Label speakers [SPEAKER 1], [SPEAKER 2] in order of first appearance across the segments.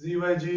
[SPEAKER 1] ZYG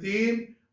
[SPEAKER 1] 3,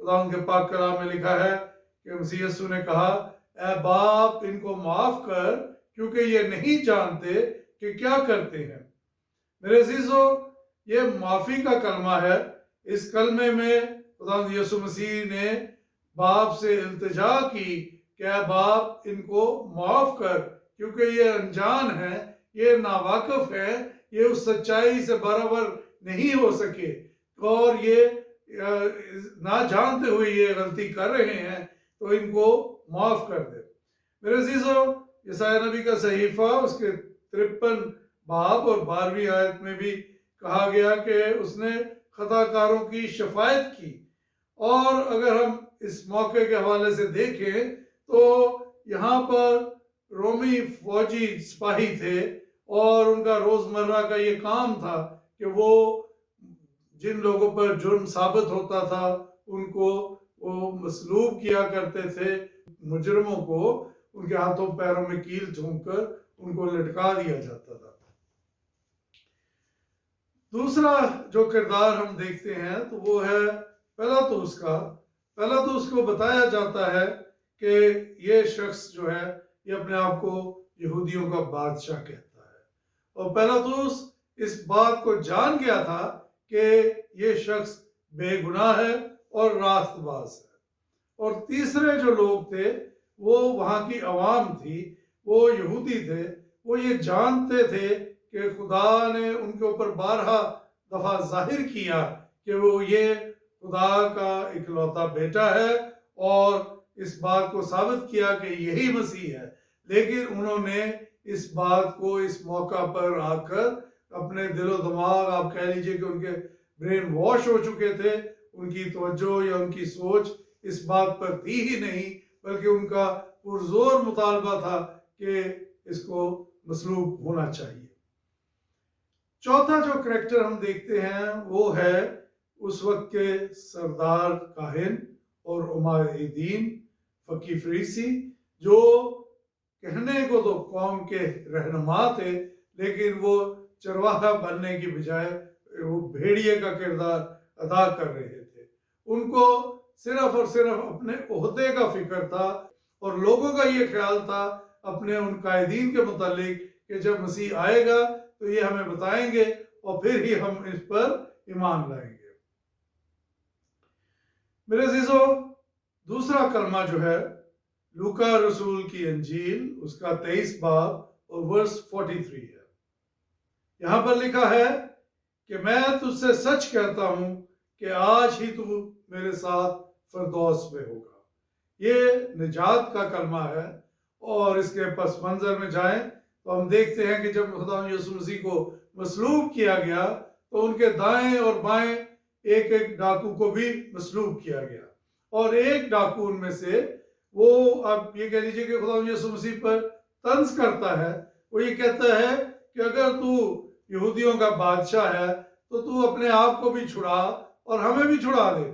[SPEAKER 1] خدا ان کے پاک کلام میں لکھا ہے کہ مسیح یسوع نے کہا اے باپ ان کو معاف کر کیونکہ یہ نہیں جانتے کہ کیا کرتے ہیں۔ میرے عزیزو، یہ معافی کا کلمہ ہے۔ اس کلمے میں خدا یسوع مسیح نے باپ سے التجا کی کہ اے باپ ان کو معاف کر کیونکہ یہ انجان ہے، یہ ناواقف ہے، یہ اس سچائی سے برابر نہیں ہو سکے اور یہ نہ جانتے ہوئے یہ غلطی کر رہے ہیں، تو ان کو معاف کر دے۔ میرے عزیزو، یسایہ نبی کا صحیفہ اس کے 53 باب اور 12ویں آیت میں بھی کہا گیا کہ اس نے خطا کاروں کی شفاعت کی۔ اور اگر ہم اس موقع کے حوالے سے دیکھیں تو یہاں پر رومی فوجی سپاہی تھے اور ان کا روزمرہ کا یہ کام تھا کہ وہ جن لوگوں پر جرم ثابت ہوتا تھا ان کو وہ مصلوب کیا کرتے تھے، مجرموں کو ان کے ہاتھوں پیروں میں کیل ٹھونک کر ان کو لٹکا دیا جاتا تھا۔ دوسرا جو کردار ہم دیکھتے ہیں تو وہ ہے پیلاطس کا۔ پیلاطس کو بتایا جاتا ہے کہ یہ شخص جو ہے یہ اپنے آپ کو یہودیوں کا بادشاہ کہتا ہے، اور پیلاطس اس بات کو جان گیا تھا کہ یہ شخص بے گناہ ہے اور راست باز ہے۔ اور تیسرے جو لوگ تھے وہ وہاں کی عوام تھی، وہ یہودی تھے، وہ یہ جانتے تھے کہ خدا نے ان کے اوپر بارہا دفعہ ظاہر کیا کہ وہ یہ خدا کا اکلوتا بیٹا ہے اور اس بات کو ثابت کیا کہ یہی مسیح ہے، لیکن انہوں نے اس بات کو اس موقع پر آ کر اپنے دل و دماغ، آپ کہہ لیجئے کہ ان کے برین واش ہو چکے تھے، ان کی توجہ یا ان کی سوچ اس بات پر تھی ہی نہیں، بلکہ ان کا پرزور مطالبہ تھا کہ اس کو مصلوب ہونا چاہیے۔ چوتھا جو کریکٹر ہم دیکھتے ہیں وہ ہے اس وقت کے سردار کاہن اور علماء دین، فقی فریسی، جو کہنے کو تو قوم کے رہنما تھے لیکن وہ چرواہا بننے کی بجائے وہ بھیڑیے کا کردار ادا کر رہے تھے۔ ان کو صرف اور صرف اپنے عہدے کا فکر تھا اور لوگوں کا یہ خیال تھا اپنے ان قائدین کے متعلق کہ جب مسیح آئے گا تو یہ ہمیں بتائیں گے اور پھر ہی ہم اس پر ایمان لائیں گے۔ میرے عزیزو، دوسرا کلمہ جو ہے لوکا رسول کی انجیل اس کا 23 باب اور ورس 43 ہے۔ یہاں پر لکھا ہے کہ میں تجھ سے سچ کہتا ہوں کہ آج ہی تو میرے ساتھ فردوس میں ہوگا۔ یہ نجات کا کلمہ ہے، اور اس کے پس منظر میں جائیں تو ہم دیکھتے ہیں کہ جب خدا یسوع مسیح کو مصلوب کیا گیا تو ان کے دائیں اور بائیں ایک ایک ڈاکو کو بھی مصلوب کیا گیا، اور ایک ڈاکو ان میں سے وہ آپ یہ کہہ لیجئے کہ خدا یسوع مسیح پر طنز کرتا ہے۔ وہ یہ کہتا ہے کہ اگر تو یہودیوں کا بادشاہ ہے تو تو اپنے آپ کو بھی چھڑا اور ہمیں بھی چھڑا دے،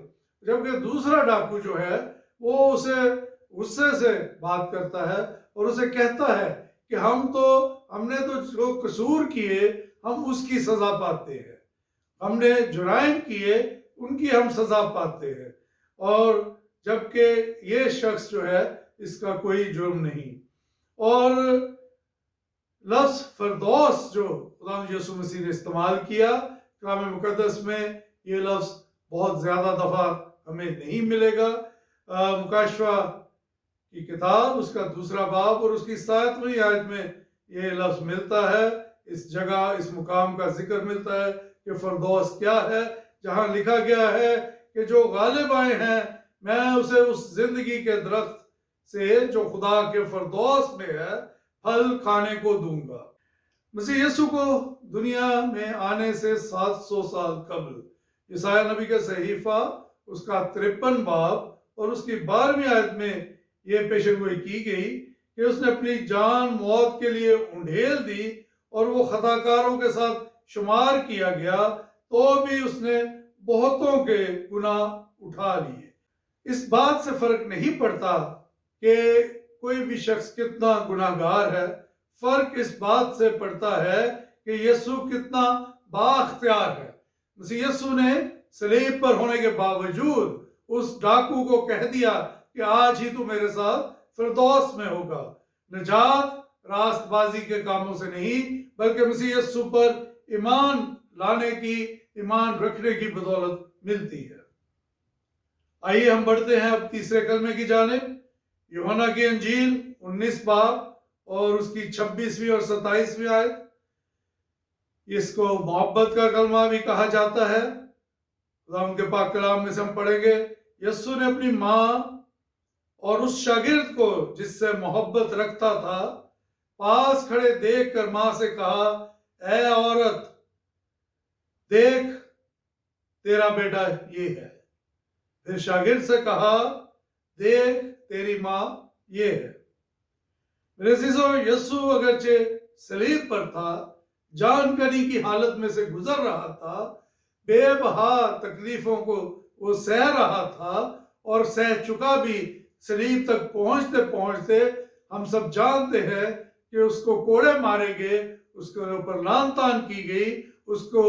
[SPEAKER 1] جبکہ دوسرا ڈاکو جو ہے وہ اسے غصے سے بات کرتا ہے اور اسے کہتا ہے کہ ہم نے تو جو قصور کیے ہم اس کی سزا پاتے ہیں، ہم نے جرائم کیے ان کی ہم سزا پاتے ہیں، اور جبکہ یہ شخص جو ہے اس کا کوئی جرم نہیں۔ اور لفظ فردوس جو خدا یسوع مسیح نے استعمال کیا کلام مقدس میں، یہ لفظ بہت زیادہ دفعہ ہمیں نہیں ملے گا۔ مکاشفہ کی کتاب اس کا 2 باب اور اس کی 7ویں آیت میں یہ لفظ ملتا ہے، اس جگہ اس مقام کا ذکر ملتا ہے کہ فردوس کیا ہے، جہاں لکھا گیا ہے کہ جو غالب آئے ہیں میں اسے اس زندگی کے درخت سے جو خدا کے فردوس میں ہے پھل کھانے کو دوں گا۔ مسیح یسوع کو دنیا میں آنے سے 700 سال قبل یسایہ نبی کا صحیفہ اس کا 53 باب اور اس کی 12ویں آیت میں یہ پیشن گوئی کی گئی کہ اس نے اپنی جان موت کے لیے انڈھیل دی اور وہ خطا کاروں کے ساتھ شمار کیا گیا، تو بھی اس نے بہتوں کے گناہ اٹھا لیے۔ اس بات سے فرق نہیں پڑتا کہ کوئی بھی شخص کتنا گناہ گار ہے، فرق اس بات سے پڑتا ہے کہ یسوع کتنا بااختیار ہے۔ مسیح یسوع نے صلیب پر ہونے کے باوجود اس ڈاکو کو کہہ دیا کہ آج ہی تو میرے ساتھ فردوس میں ہوگا۔ نجات راست بازی کے کاموں سے نہیں بلکہ مسیح یسوع پر ایمان لانے کی، ایمان رکھنے کی بدولت ملتی ہے۔ آئیے ہم بڑھتے ہیں اب تیسرے کلمے کی جانب۔ یوحنا کی انجیل 19 باب اور اس کی 26ویں اور 27ویں آیت۔ اس کو محبت کا کلمہ بھی کہا جاتا ہے۔ خدا ان کے پاک کلام میں سے ہم پڑھیں گے، یسوع نے اپنی ماں اور اس شاگرد کو جس سے محبت رکھتا تھا پاس کھڑے دیکھ کر ماں سے کہا، اے عورت، دیکھ تیرا بیٹا یہ ہے۔ پھر شاگرد سے کہا، دیکھ تیری ماں یہ ہے۔ میرے عزیزو، یسوع اگرچہ صلیب پر تھا، جان کنی کی حالت میں سے گزر رہا تھا، بے بہا تکلیفوں کو وہ سہ رہا تھا اور سہ چکا بھی۔ صلیب تک پہنچتے پہنچتے ہم سب جانتے ہیں کہ اس کو کوڑے مارے گئے، اس کے اوپر لان تان کی گئی، اس کو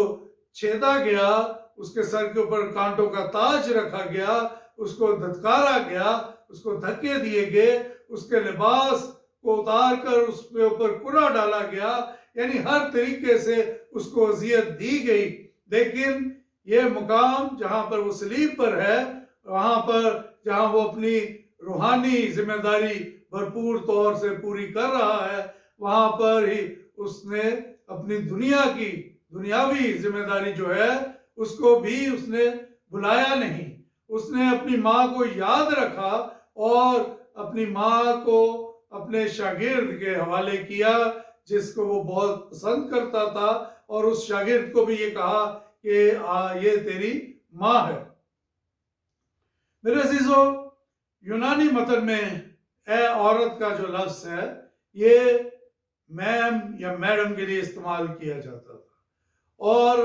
[SPEAKER 1] چھیدا گیا، اس کے سر کے اوپر کانٹوں کا تاج رکھا گیا، اس کو دھتکارا گیا، اس کو دھکے دیے گئے، اس کے لباس کو اتار کر اس کے اوپر کرا ڈالا گیا، یعنی ہر طریقے سے اس کو اذیت دی گئی۔ لیکن یہ مقام جہاں پر وہ صلیب پر ہے، وہاں پر جہاں وہ اپنی روحانی ذمہ داری بھرپور طور سے پوری کر رہا ہے، وہاں پر ہی اس نے اپنی دنیاوی ذمہ داری جو ہے اس کو بھی اس نے بلایا نہیں۔ اس نے اپنی ماں کو یاد رکھا اور اپنی ماں کو اپنے شاگرد کے حوالے کیا جس کو وہ بہت پسند کرتا تھا، اور اس شاگرد کو بھی یہ کہا کہ یہ تیری ماں ہے۔ میرے عزیزو، یونانی متن میں اے عورت کا جو لفظ ہے یہ میم یا میڈم کے لیے استعمال کیا جاتا تھا، اور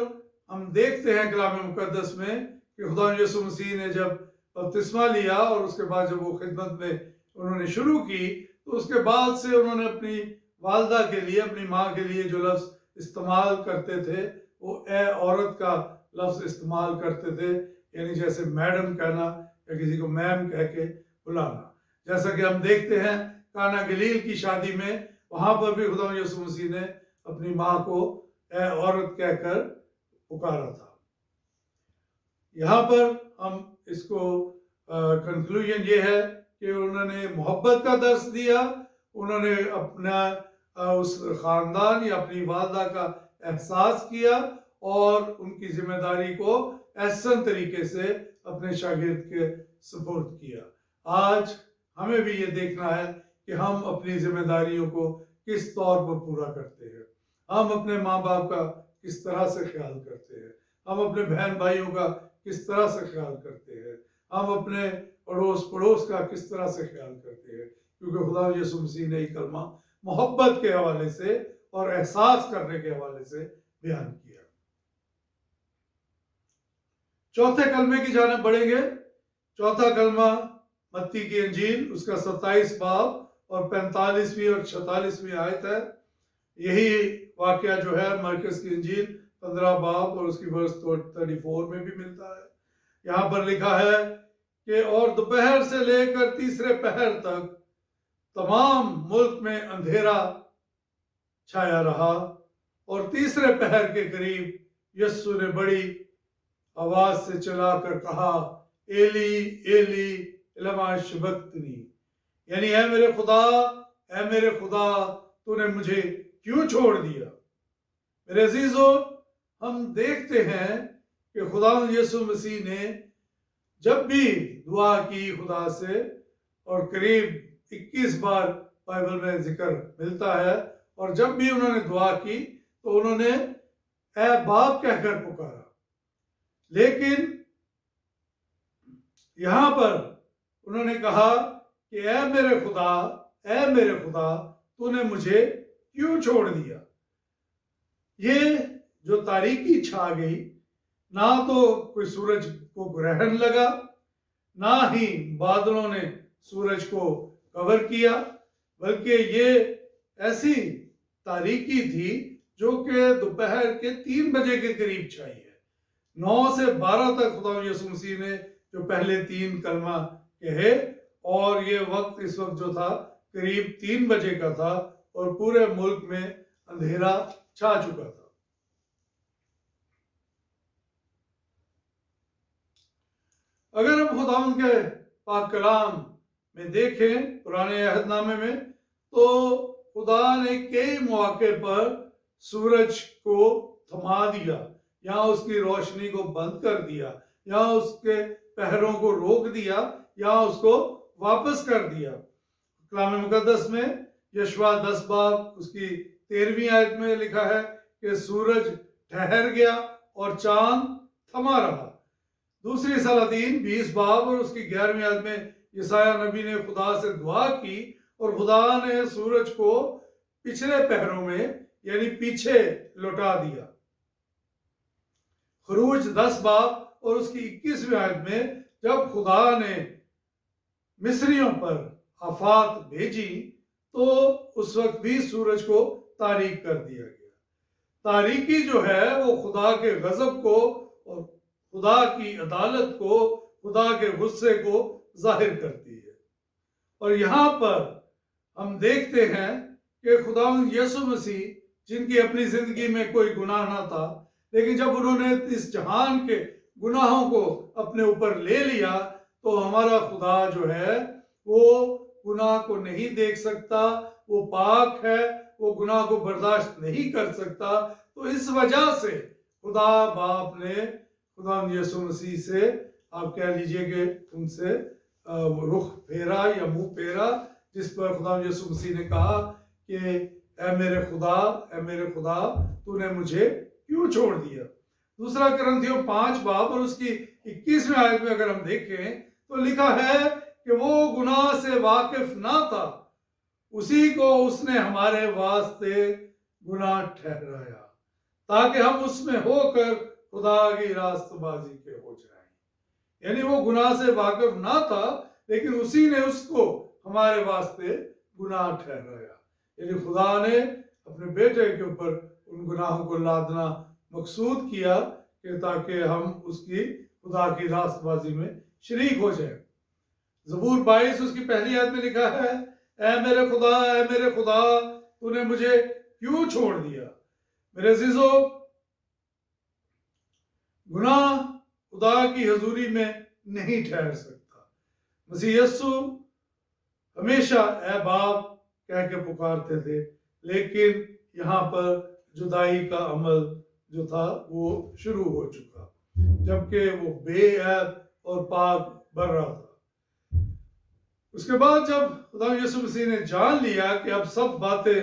[SPEAKER 1] ہم دیکھتے ہیں کلام مقدس میں کہ خدا یسوع مسیح نے جب بپتسمہ لیا اور اس کے بعد جب وہ خدمت میں انہوں نے شروع کی، تو اس کے بعد سے انہوں نے اپنی والدہ کے لیے، اپنی ماں کے لیے جو لفظ استعمال کرتے تھے وہ اے عورت کا لفظ استعمال کرتے تھے، یعنی جیسے میڈم کہنا یا کسی کو میم کہہ کے بلانا۔ جیسا کہ ہم دیکھتے ہیں کانا گلیل کی شادی میں، وہاں پر بھی خدا یسوع مسیح نے اپنی ماں کو اے عورت کہہ کر پکارا تھا۔ یہاں پر ہم اس کو کنکلوژن یہ ہے کہ انہوں نے محبت کا درس دیا، انہوں نے اپنا اس خاندان یا اپنی والدہ کا احساس کیا اور ان کی ذمہ داری کو احسن طریقے سے اپنے شاگرد کے سپرد کیا۔ آج ہمیں بھی یہ دیکھنا ہے کہ ہم اپنی ذمہ داریوں کو کس طور پر پورا کرتے ہیں، ہم اپنے ماں باپ کا کس طرح سے خیال کرتے ہیں، ہم اپنے بہن بھائیوں کا کس طرح سے خیال کرتے ہیں، ہم اپنے پڑوس کا کس طرح سے خیال کرتے ہیں، کیونکہ خدا یسوع مسیح نے یہ کلمہ محبت کے حوالے سے اور احساس کرنے کے حوالے سے بیان کیا۔ چوتھے کلمے کی جانب بڑھیں گے۔ چوتھا کلمہ متی کی انجیل اس کا 27 باب اور 45ویں اور 46ویں آیت ہے۔ یہی واقعہ جو ہے مرکز کی انجیل 15 باب اور اس کی ورس 34 میں بھی ملتا ہے۔ یہاں پر لکھا ہے کہ اور دوپہر سے لے کر تیسرے پہر تک تمام ملک میں اندھیرا چھایا رہا، اور تیسرے پہر کے قریب یسوع نے بڑی آواز سے چلا کر کہا، ایلی ایلی لما شبقتنی، یعنی اے میرے خدا تو نے مجھے کیوں چھوڑ دیا۔ میرے عزیزو، ہم دیکھتے ہیں کہ خدا یسوع مسیح نے جب بھی دعا کی خدا سے، اور قریب 21 بار بائبل میں ذکر ملتا ہے، اور جب بھی انہوں نے دعا کی تو انہوں نے اے باپ کہہ کر پکارا، لیکن یہاں پر انہوں نے کہا کہ اے میرے خدا تو نے مجھے کیوں چھوڑ دیا۔ یہ جو تاریکی چھا گئی، نہ تو کوئی سورج کو گرہن لگا، نہ ہی بادلوں نے سورج کو کور کیا، بلکہ یہ ایسی تاریکی تھی جو کہ دوپہر کے 3 بجے کے قریب چھائی ہے۔ 9 سے 12 تک خدا یسوع مسیح نے جو پہلے 3 کلمہ کہے، اور یہ وقت اس وقت جو تھا قریب 3 بجے کا تھا اور پورے ملک میں اندھیرا چھا چکا تھا۔ اگر ہم خداوند کے پاک کلام میں دیکھیں پرانے عہد نامے میں، تو خدا نے کئی مواقع پر سورج کو تھما دیا، یا اس کی روشنی کو بند کر دیا، یا اس کے پہروں کو روک دیا، یا اس کو واپس کر دیا۔ کلام مقدس میں یشوع 10 باب اس کی 13ویں آیت میں لکھا ہے کہ سورج ٹھہر گیا اور چاند تھما رہا۔ دوسری سلاطین 20 باب اور اس کی 11ویں آیت میں یسایہ نبی نے خدا سے دعا کی، اور خدا نے سورج کو پچھلے پہروں میں یعنی پیچھے لوٹا دیا۔ خروج 10 باب اور اس کی 21ویں آیت میں جب خدا نے مصریوں پر آفات بھیجی تو اس وقت بھی سورج کو تاریک کر دیا گیا۔ تاریکی جو ہے وہ خدا کے غضب کو اور خدا کی عدالت کو، خدا کے غصے کو ظاہر کرتی ہے۔ اور یہاں پر ہم دیکھتے ہیں کہ خداوند یسوع مسیح، جن کی اپنی زندگی میں کوئی گناہ نہ تھا، لیکن جب انہوں نے اس جہان کے گناہوں کو اپنے اوپر لے لیا، تو ہمارا خدا جو ہے وہ گناہ کو نہیں دیکھ سکتا، وہ پاک ہے، وہ گناہ کو برداشت نہیں کر سکتا۔ تو اس وجہ سے خدا باپ نے خداوند یسوع مسیح سے، آپ کہہ لیجئے کہ ان سے رخ پھیرا یا منہ پھیرا، جس پر خداوند یسوع مسیح نے کہا کہ اے میرے خدا تو نے مجھے کیوں چھوڑ دیا۔ دوسرا کرنتھیوں 5 باب اور اس کی 21ویں آیت میں اگر ہم دیکھیں تو لکھا ہے کہ وہ گناہ سے واقف نہ تھا، اسی کو اس نے ہمارے واسطے گناہ ٹھہرایا، تاکہ ہم اس میں ہو کر خدا کی راست بازی کے ہو جائیں۔ یعنی وہ گناہ سے واقف نہ تھا، لیکن اسی نے اس کو ہمارے واسطے گناہ ٹھہرایا۔ یعنی خدا نے اپنے بیٹے کے اوپر ان گناہوں کو لادنا مقصود کیا کہ تاکہ ہم اس کی خدا کی راست بازی میں شریک ہو جائیں۔ زبور 22 اس کی پہلی آیت میں لکھا ہے، اے میرے خدا تو نے مجھے کیوں چھوڑ دیا۔ میرے عزیزو، گناہ خدا کی حضوری میں نہیں ٹھہر سکتا۔ مسیح یسوع ہمیشہ اے باپ کہہ کے پکارتے تھے، لیکن یہاں پر جدائی کا عمل جو تھا وہ شروع ہو چکا، جبکہ وہ بے عیب اور پاک بر رہا تھا۔ اس کے بعد جب خدا یسوع مسیح نے جان لیا کہ اب سب باتیں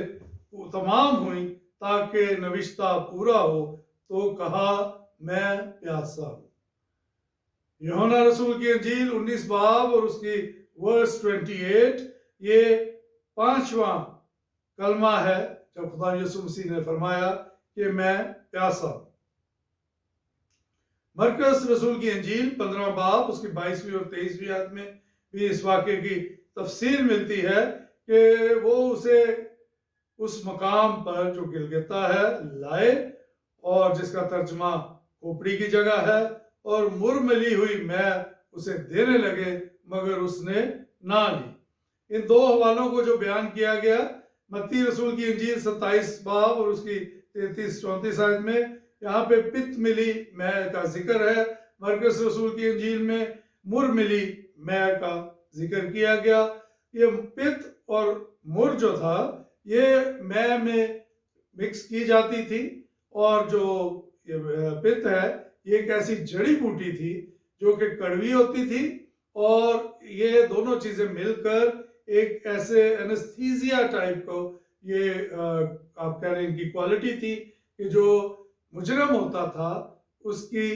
[SPEAKER 1] تمام ہوئیں تاکہ نوشتہ پورا ہو، تو کہا میں پیاسا ہوں۔ یوحنا رسول کی انجیل 19 باب اور اس کی ورس 28، یہ 5واں کلمہ ہے جب خدا یسوع مسیح نے فرمایا کہ میں پیاسا ہوں۔ مرکز رسول کی انجیل 15 باب اس کی 22ویں اور 23ویں آیت میں بھی اس واقعے کی تفسیر ملتی ہے کہ وہ اسے اس مقام پر جو گلگتا ہے لائے، اور جس کا ترجمہ کھوپڑی کی جگہ ہے، اور مر ملی ہوئی میں اسے دینے لگے، مگر اس نے نہ لی۔ ان دو حوالوں کو جو بیان کیا گیا متی رسول کی انجیل 27 باب اور اس کی 33-34 آیت میں، یہاں پہ پت ملی میں کا ذکر ہے۔ مرکز رسول کی انجیل میں مر ملی میں کا ذکر کیا گیا۔ یہ پت اور مر جو تھا یہ میں مکس کی جاتی تھی، اور جو پت ہے یہ ایک ایسی جڑی بوٹی تھی جو کہ کڑوی ہوتی تھی، اور یہ دونوں چیزیں مل کر ایک ایسے انستھیزیا ٹائپ کو، یہ آپ کہہ رہے ہیں ان کی کوالٹی تھی کہ جو مجرم ہوتا تھا اس کی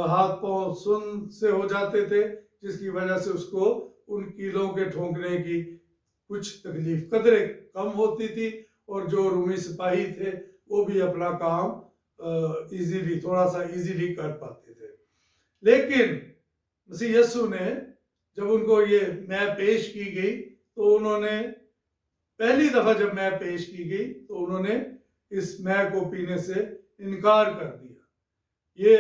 [SPEAKER 1] ہاتھ پاؤں سن سے ہو جاتے تھے، جس کی وجہ سے اس کو ان کیلوں کے ٹھونکنے کی کچھ تکلیف قدرے کم ہوتی تھی، اور جو رومی سپاہی تھے وہ بھی اپنا کام تھوڑا سا ایزیلی کر پاتے تھے۔ لیکن مسیح یسوع نے جب ان کو یہ میں پیش کی گئی تو انہوں نے پہلی دفعہ جب میں پیش کی گئی تو انہوں نے اس میں کو پینے سے انکار کر دیا۔ یہ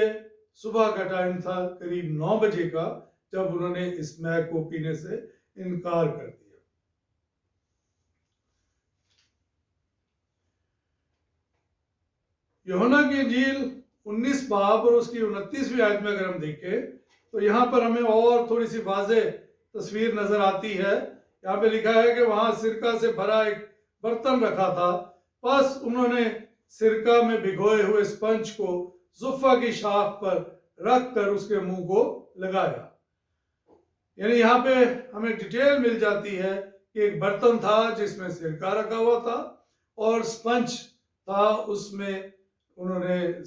[SPEAKER 1] صبح کا ٹائم تھا، قریب 9 بجے کا، جب انہوں نے اس مے کو پینے سے انکار کر دیا۔ یوحنا کی انجیل 19 باب اور اس کی 29ویں آیت میں اگر ہم دیکھیں تو یہاں پر ہمیں اور تھوڑی سی واضح تصویر نظر آتی ہے۔ یہاں پہ لکھا ہے کہ وہاں سرکہ سے بھرا ایک برتن رکھا تھا، پس انہوں نے سرکہ میں بھگوئے ہوئے اسپنج کو زفہ کی شاخ پر رکھ کر اس کے منہ کو لگایا۔ یعنی یہاں پہ ہمیں ڈیٹیل مل جاتی ہے کہ ایک برتن تھا جس میں سرکہ رکھا ہوا تھا اور اسپنج تھا، اس میں انہوں نے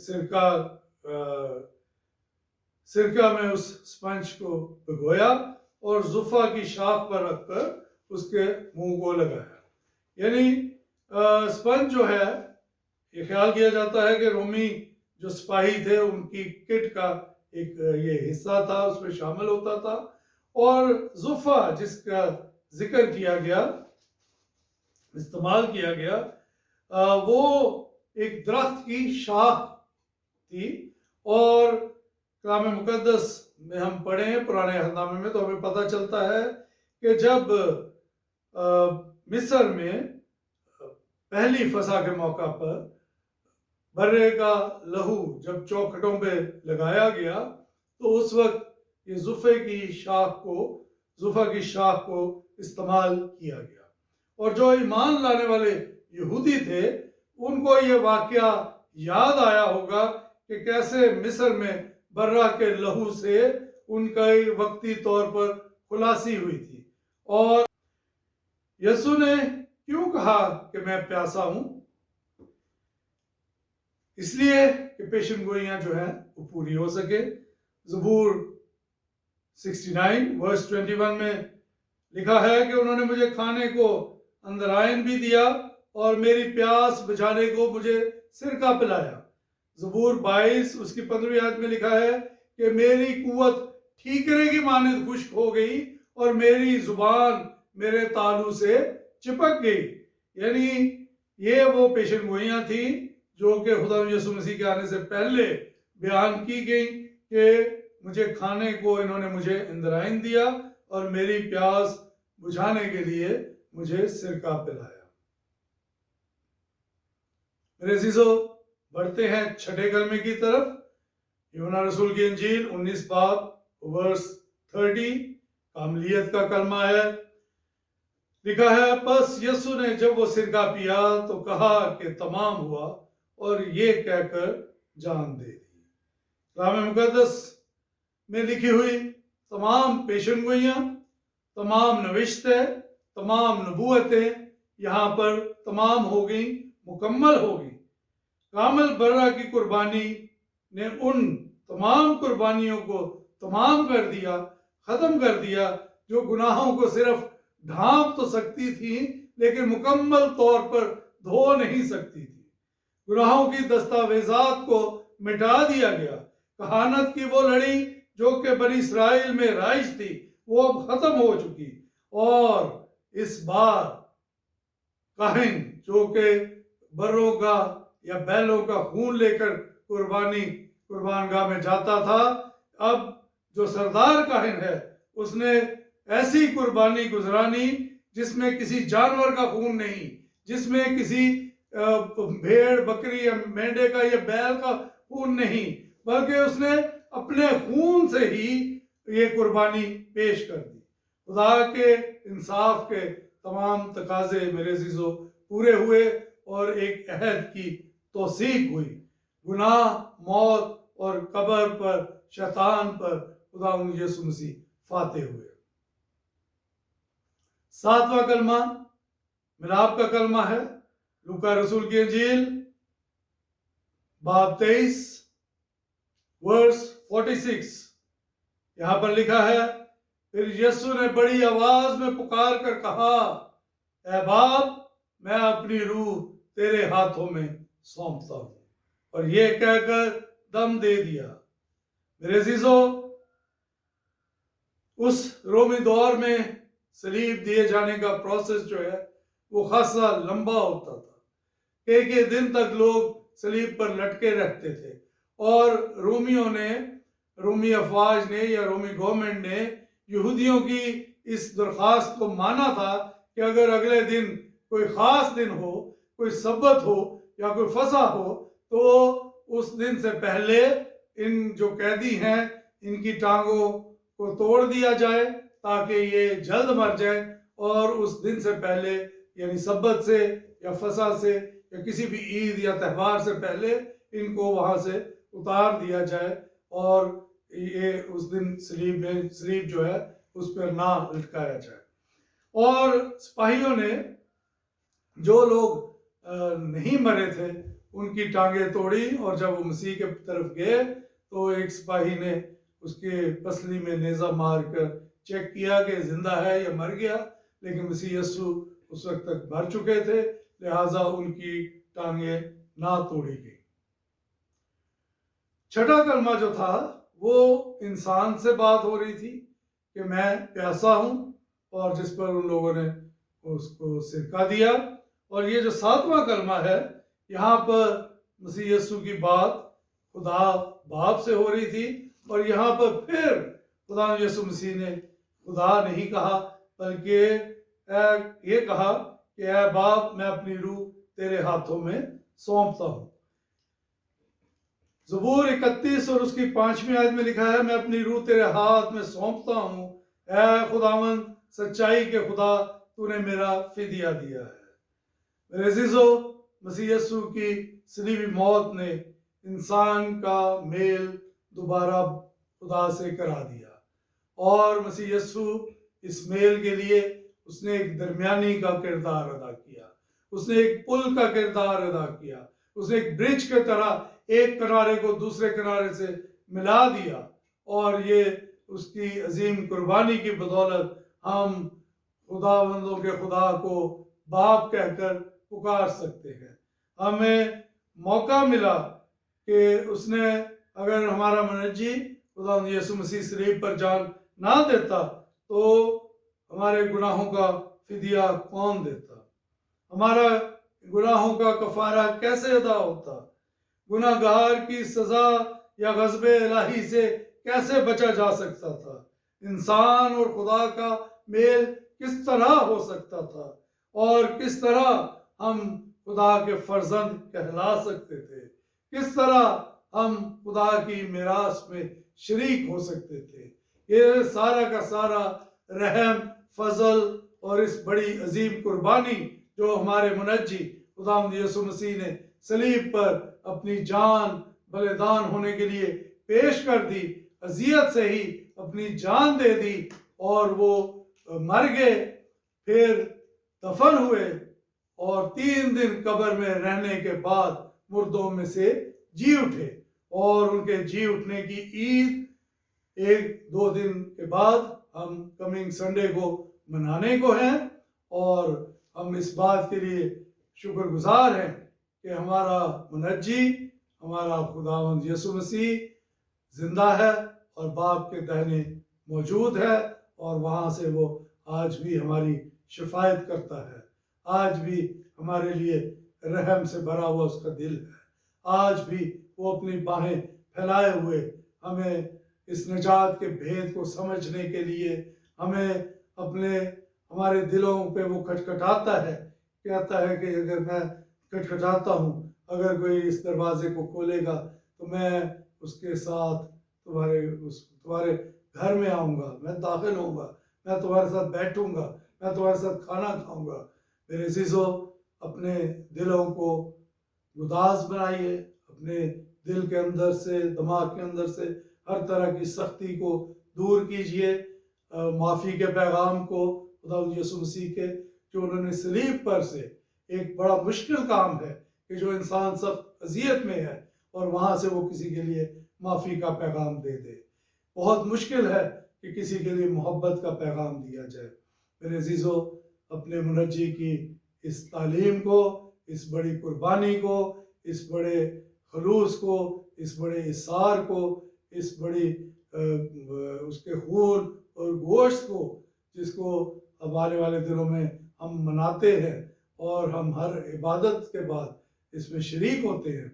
[SPEAKER 1] سرکہ میں اس اسپنج کو بھگویا اور زفہ کی شاخ پر رکھ کر اس کے منہ کو لگایا۔ یعنی اسپنج جو ہے، یہ خیال کیا جاتا ہے کہ رومی جو سپاہی تھے ان کی کٹ کا ایک یہ حصہ تھا، اس میں شامل ہوتا تھا، اور زفہ جس کا ذکر کیا گیا، استعمال کیا گیا، وہ ایک درخت کی شاخ تھی۔ اور کلام مقدس میں ہم پڑھیں پرانے عہد نامے میں تو ہمیں پتہ چلتا ہے کہ جب مصر میں پہلی فسح کے موقع پر برے کا لہو جب چوکھٹوں پہ لگایا گیا تو اس وقت یہ زفہ کی شاخ کو استعمال کیا گیا، اور جو ایمان لانے والے یہودی تھے ان کو یہ واقعہ یاد آیا ہوگا کہ کیسے مصر میں برہ کے لہو سے ان کا وقتی طور پر خلاصی ہوئی تھی، اور یسوع نے کیوں کہا کہ میں پیاسا ہوں؟ اس لیے کہ پیشن گوئیاں جو ہیں وہ پوری ہو سکے۔ زبور 69 ورس 21 میں لکھا ہے کہ انہوں نے مجھے کھانے کو اندرائن بھی دیا اور میری پیاس بجھانے کو مجھے سرکہ پلایا۔ زبور 22 اس کی 15ویں آیت میں لکھا ہے کہ میری قوت ٹھیکرے کی مانند خشک ہو گئی اور میری زبان میرے تالو سے چپک گئی۔ یعنی یہ وہ پیشن گوئیاں تھیں جو کہ خدا یسوع مسیح کے آنے سے پہلے بیان کی گئی کہ مجھے کھانے کو انہوں نے مجھے اندرائن دیا اور میری پیاس بجھانے کے لیے مجھے سرکہ پلایا۔ میرے عزیزو، بڑھتے ہیں چھٹے کلمے کی طرف۔ یوحنا رسول کی انجیل 19 باب ورس 30 کاملیت کا کلمہ ہے۔ لکھا ہے، پس یسوع نے جب وہ سرکہ پیا تو کہا کہ تمام ہوا، اور یہ کہہ کر جان دے دی۔ کلام مقدس میں لکھی ہوئی تمام پیشن گوئیاں، تمام نوشتیں، تمام نبوتیں یہاں پر تمام ہو گئیں، مکمل ہو گئیں۔ کامل برہ کی قربانی نے ان تمام قربانیوں کو تمام کر دیا، ختم کر دیا، جو گناہوں کو صرف ڈھانپ تو سکتی تھی لیکن مکمل طور پر دھو نہیں سکتی تھی۔ گناہوں کی دستاویزات کو مٹا دیا گیا۔ کہانت کی وہ لڑی جو کہ بنی اسرائیل میں رائج تھی وہ اب ختم ہو چکی، اور اس بار کاہن جو کہ بروں کا یا بیلوں کا خون لے کر قربان گاہ میں جاتا تھا، اب جو سردار کاہن ہے اس نے ایسی قربانی گزرانی جس میں کسی جانور کا خون نہیں، جس میں کسی بھیڑ بکری یا مینڈے کا یا بیل کا خون نہیں، بلکہ اس نے اپنے خون سے ہی یہ قربانی پیش کر دی۔ خدا کے انصاف کے تمام تقاضے میرے عزیزو پورے ہوئے اور ایک عہد کی توثیق ہوئی۔ گناہ، موت اور قبر پر، شیطان پر خدا یسوع مسیح فاتح ہوئے۔ 7واں کلمہ ملاپ کا کلمہ ہے۔ لوکا رسول کی انجیل باب 23 ورس 46 یہاں پر لکھا ہے، پھر یسوع نے بڑی آواز میں پکار کر کہا، اے باپ، میں اپنی روح تیرے ہاتھوں میں سونپتا ہوں، اور یہ کہہ کر دم دے دیا۔ میرے عزیزو، اس رومی دور میں صلیب دیے جانے کا پروسیس جو ہے وہ خاصا لمبا ہوتا تھا۔ کئی دن تک لوگ صلیب پر لٹکے رہتے تھے، اور رومیوں نے رومی افواج نے یا رومی گورنمنٹ نے یہودیوں کی اس درخواست کو مانا تھا کہ اگر اگلے دن کوئی خاص دن ہو، کوئی سبت ہو یا کوئی فسح ہو، تو اس دن سے پہلے ان جو قیدی ہیں ان کی ٹانگوں کو توڑ دیا جائے تاکہ یہ جلد مر جائیں، اور اس دن سے پہلے یعنی سبت سے یا فسح سے یا کسی بھی عید یا تہوار سے پہلے ان کو وہاں سے اتار دیا جائے، اور یہ اس دن سلیب جو ہے اس پر نہ لٹکایا جائے۔ اور سپاہیوں نے جو لوگ نہیں مرے تھے ان کی ٹانگیں توڑی، اور جب وہ مسیح کے طرف گئے تو ایک سپاہی نے اس کے پسلی میں نیزہ مار کر چیک کیا کہ زندہ ہے یا مر گیا، لیکن مسیح یسوع اس وقت تک مر چکے تھے، لہٰذا ان کی ٹانگیں نہ توڑی گئی۔ چھٹا کلمہ جو تھا وہ انسان سے بات ہو رہی تھی کہ میں پیاسا ہوں، اور جس پر ان لوگوں نے اس کو سرکہ دیا۔ اور یہ جو ساتواں کلمہ ہے یہاں پر مسیح یسوع کی بات خدا باپ سے ہو رہی تھی، اور یہاں پر پھر خدا یسوع مسیح نے خدا نہیں کہا بلکہ یہ کہا کہ اے باپ میں اپنی روح تیرے ہاتھوں میں سونپتا ہوں۔ زبور 31 اور اس کی 5ویں آیت میں لکھا ہے، میں اپنی روح تیرے ہاتھ میں سونپتا ہوں، اے خداوند سچائی کے خدا تو نے میرا فدیہ دیا ہے۔ میرے عزیزو، مسیح یسوع کی صلیبی موت نے انسان کا میل دوبارہ خدا سے کرا دیا، اور مسیح یسوع اس میل کے لیے اس نے ایک درمیانی کا کردار ادا کیا، اس نے ایک پل کا کردار ادا کیا، اس نے ایک برج کی طرح ایک کنارے کو دوسرے کنارے سے ملا دیا، اور یہ اس کی عظیم قربانی کی بدولت ہم خداوندوں کے خدا کو باپ کہہ کر پکار سکتے ہیں۔ ہمیں موقع ملا کہ اس نے اگر ہمارا منجی خدا یسوع مسیح صلیب پر جان نہ دیتا تو ہمارے گناہوں کا فدیہ کون دیتا؟ ہمارا گناہوں کا کفارہ کیسے ادا ہوتا؟ گناہ گار کی سزا یا غضب الہی سے کیسے بچا جا سکتا تھا؟ انسان اور خدا کا میل کس طرح ہو سکتا تھا؟ اور کس طرح ہم خدا کے فرزند کہلا سکتے تھے؟ کس طرح ہم خدا کی میراث میں شریک ہو سکتے تھے؟ یہ سارا کا سارا رحم، فضل اور اس بڑی عظیم قربانی جو ہمارے منجی خداوند یسوع مسیح نے صلیب پر اپنی جان بلیدان ہونے کے لیے پیش کر دی، اذیت سے ہی اپنی جان دے دی، اور وہ مر گئے، پھر دفن ہوئے، اور 3 دن قبر میں رہنے کے بعد مردوں میں سے جی اٹھے، اور ان کے جی اٹھنے کی عید 1-2 دن کے بعد ہم کمنگ سنڈے کو منانے کو ہیں، اور ہم اس بات کے لیے شکر گزار ہیں کہ ہمارا منجی، ہمارا خداوند یسوع مسیح زندہ ہے اور باپ کے دہنے موجود ہے، اور وہاں سے وہ آج بھی ہماری شفاعت کرتا ہے، آج بھی ہمارے لیے رحم سے بھرا ہوا اس کا دل ہے، آج بھی وہ اپنی باہیں پھیلائے ہوئے ہمیں اس نجات کے بھید کو سمجھنے کے لیے ہمیں ہمارے دلوں پہ وہ کھٹکھٹاتا ہے، کہتا ہے کہ اگر میں کھٹکھٹاتا ہوں، اگر کوئی اس دروازے کو کھولے گا تو میں اس کے ساتھ تمہارے گھر میں آؤں گا، میں داخل ہوں گا، میں تمہارے ساتھ بیٹھوں گا، میں تمہارے ساتھ کھانا کھاؤں گا۔ میرے عزیزو، اپنے دلوں کو گداز بنائیے، اپنے دل کے اندر سے، دماغ کے اندر سے ہر طرح کی سختی کو دور کیجئے، معافی کے پیغام کو خدا یسوع مسیح کے جو انہوں نے صلیب پر سے ایک بڑا مشکل کام ہے کہ جو انسان سخت اذیت میں ہے اور وہاں سے وہ کسی کے لیے معافی کا پیغام دے دے، بہت مشکل ہے کہ کسی کے لیے محبت کا پیغام دیا جائے۔ میرے عزیزو، اپنے منجی کی اس تعلیم کو، اس بڑی قربانی کو، اس بڑے خلوص کو، اس بڑے اثار کو، اس بڑی اس کے خون اور گوشت کو، جس کو اب آنے والے دنوں میں ہم مناتے ہیں اور ہم ہر عبادت کے بعد اس میں شریک ہوتے ہیں،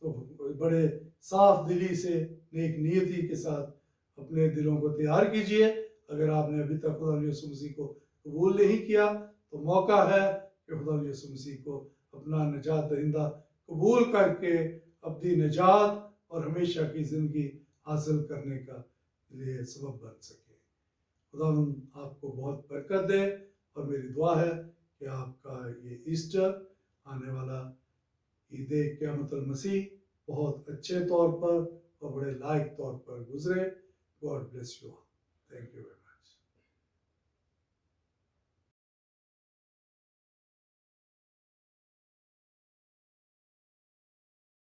[SPEAKER 1] تو بڑے صاف دلی سے نیک نیتی کے ساتھ اپنے دلوں کو تیار کیجئے. اگر آپ نے ابھی تک خدا یسوع مسیح کو قبول نہیں کیا تو موقع ہے کہ خدا یسوع مسیح کو اپنا نجات دہندہ قبول کر کے اپنی نجات اور ہمیشہ کی زندگی حاصل کرنے کا لیے سبب بن سکے. خدا آپ کو بہت برکت دے، اور میری دعا ہے کہ آپ کا یہ ایسٹر آنے والا عید قیامت المسیح بہت اچھے طور پر اور بڑے لائق طور پر گزرے. God bless you. Thank you.